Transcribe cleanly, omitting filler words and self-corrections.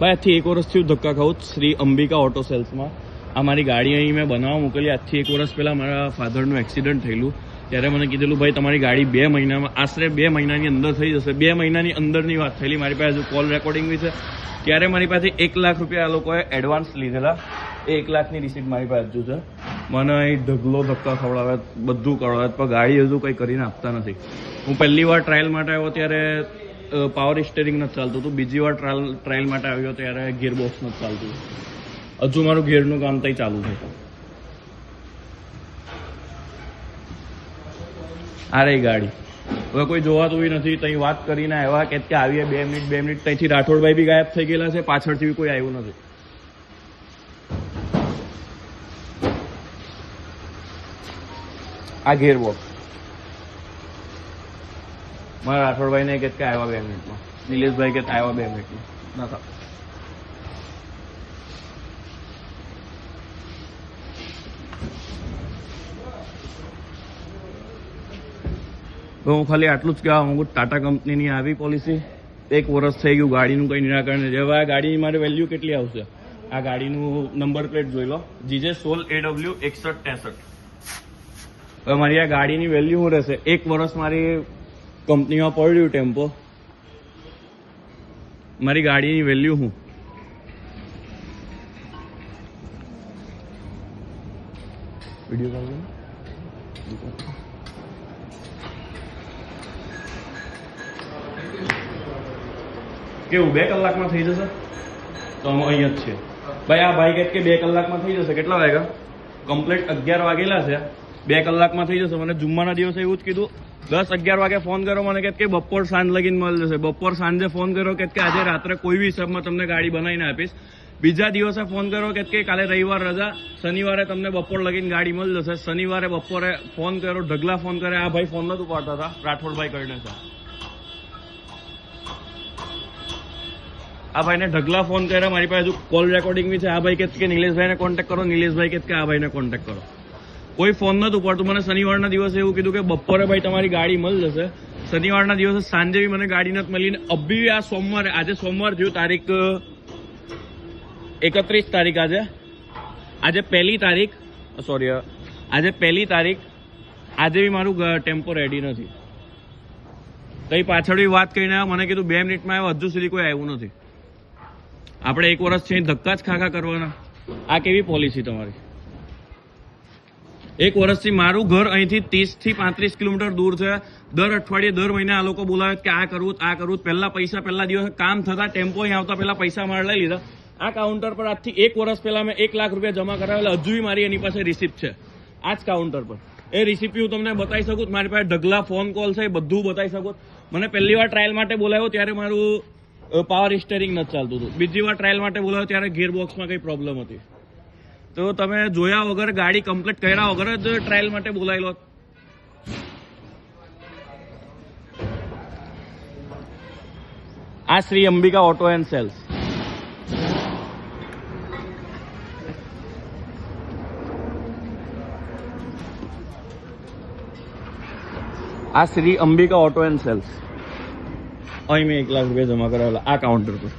ભાઈ આજથી 1 વર્ષથી હું ધક્કા ખાઉં શ્રી અંબિકા ઓટો સેલ્સમાં. આ મારી ગાડી અહીં મેં બનાવવા મોકલી. આજથી 1 વર્ષ પહેલાં મારા ફાધરનું એક્સિડન્ટ થયેલું, ત્યારે મને કીધેલું ભાઈ તમારી ગાડી 2 મહિનામાં આશરે 2 મહિનાની અંદર થઈ જશે. 2 મહિનાની અંદરની વાત થયેલી. મારી પાસે કોલ રેકોર્ડિંગ બી છે. ત્યારે મારી પાસે 1 લાખ રૂપિયા આ લોકોએ એડવાન્સ લીધેલા. એ 1 લાખની રિસીપ્ટ મારી પાસે હજુ છે. મને અહીં ઢગલો ધક્કા ખવડાવે, બધું કરાવે, પણ ગાડી હજુ કંઈ કરીને આપતા નથી. હું પહેલી વાર ટ્રાયલ માટે આવ્યો ત્યારે પાવર સ્ટીયરિંગ નથી ચાલતું હતું. બીજી વાર ટ્રાયલ માટે આવ્યો ત્યારે ગિયરબોક્સ નથી ચાલતું. હજુ મારું ગિયરનું કામ ત્યાં ચાલુ છે. આ રહી ગાડી. હવે કોઈ જોવાતું નથી. ત્યાં વાત કરીને આવ્યા કે આવીએ 2 મિનિટ. ત્યાંથી રાઠોડભાઈ બી ગાયબ થઈ ગયેલા છે. પાછળથી બી કોઈ આવ્યું નથી. આ ગિયરબોક્સ મારા રાઠોડભાઈને કે આવ્યા 2 મિનિટમાં. નિલેશભાઈ કે આવ્યા 2 મિનિટમાં નતા. હું ખાલી આટલું જ કહેવા માંગુ, ટાટા કંપનીની આવી પોલિસી 1 વર્ષ થઈ ગયું, ગાડીનું કંઈ નિરાકરણ નથી. હવે આ ગાડીની મારી વેલ્યુ કેટલી આવશે? આ ગાડીનું નંબર પ્લેટ જોઈ લો, GJ16AW 6163. હવે મારી આ ગાડીની વેલ્યુ શું રહેશે? 1 વર્ષ મારી કંપનીમાં પડ્યું ટેમ્પો, મારી ગાડીની વેલ્યુ શું? વિડીયો કોલ કેવું 2 કલાકમાં થઈ જશે? તો અમે અહીંયા જ છે ભાઈ. આ ભાઈ કે 2 કલાકમાં થઈ જશે. કેટલા વાગ્યા? કમ્પ્લીટ 11 વાગેલા છે. 2 કલાકમાં થઈ જશે. મને જુમ્માના દિવસે એવું જ કીધું. 10-11 વાગે ફોન કર્યો મને કે બપોર સાંજ લગીને મળી જશે. બપોર સાંજે ફોન કર્યો કે આજે રાત્રે કોઈ બી હિસાબમાં તમને ગાડી બનાવીને આપીશ. બીજા દિવસે ફોન કર્યો કે કાલે રવિવાર રજા, શનિવારે તમને બપોર લગીને ગાડી મળી જશે. શનિવારે બપોરે ફોન કર્યો, ઢગલા ફોન કરે. આ ભાઈ ફોન નથી ઉપાડતા હતા, રાઠોડભાઈ કરીને છે. આ ભાઈને ઢગલા ફોન કર્યા. મારી પાસે હજુ કોલ રેકોર્ડિંગ બી છે. આ ભાઈ કે નિલેશભાઈને કોન્ટેક્ટ કરો, નિલેશભાઈ કે આ ભાઈને કોન્ટેક્ટ કરો. કોઈ ફોન નથી ઉપાડતું. મને શનિવારના દિવસે એવું કીધું કે બપોરે ભાઈ તમારી ગાડી મળી જશે. શનિવારના દિવસે સાંજે બી મને ગાડી નથી મળી. અભી આ સોમવારે, આજે સોમવાર થયું, તારીખ 31 તારીખ. આજે 1લી તારીખ, સોરી આજે 1લી તારીખ. આજે બી મારું ટેમ્પો રેડી નથી. કઈ પાછળ બી વાત કરીને આવ્યા. મને કીધું 2 મિનિટમાં આવ્યો. હજુ સુધી કોઈ આવ્યું નથી. આપણે 1 વર્ષ છે ધક્કા જ ખાખા કરવાના. આ કેવી પોલિસી તમારી? 1 વર્ષથી મારું ઘર અહીંથી 30 થી 35 કિલોમીટર દૂર છે. દર અઠવાડિયે, દર મહિને આ લોકો બોલાવે કે આ કરવું, આ કરવું. પહેલા દિવસે કામ થતા ટેમ્પો અહીં આવતા પહેલા પૈસા માર લઈ લીધા. આ કાઉન્ટર પર આજથી 1 વર્ષ પહેલા મેં 1 લાખ રૂપિયા જમા કરાવેલા. હજુ મારી એની પાસે રિસિપ્ટ છે. આ જ કાઉન્ટર પર એ રિસિપ્ટ હું તમને બતાવી શકું. મારી પાસે ઢગલા ફોન કોલ છે, બધું બતાવી શકું. મને પહેલી વાર ટ્રાયલ માટે બોલાવ્યો ત્યારે મારું પાવર સ્ટીયરિંગ નથી ચાલતું હતું. બીજી વાર ટ્રાયલ માટે બોલાવ્યો ત્યારે ગિયરબોક્સમાં કંઈ પ્રોબ્લેમ હતી. તો તમે જોયા વગર, ગાડી કમ્પ્લીટ કર્યા વગર જ ટ્રાયલ માટે બોલાવી લો. આ Shri Ambika auto and sales. આ Shri Ambika auto and sales. અહીં મેં 1 લાખ રૂપિયા જમા કરાવેલા આ કાઉન્ટર પર.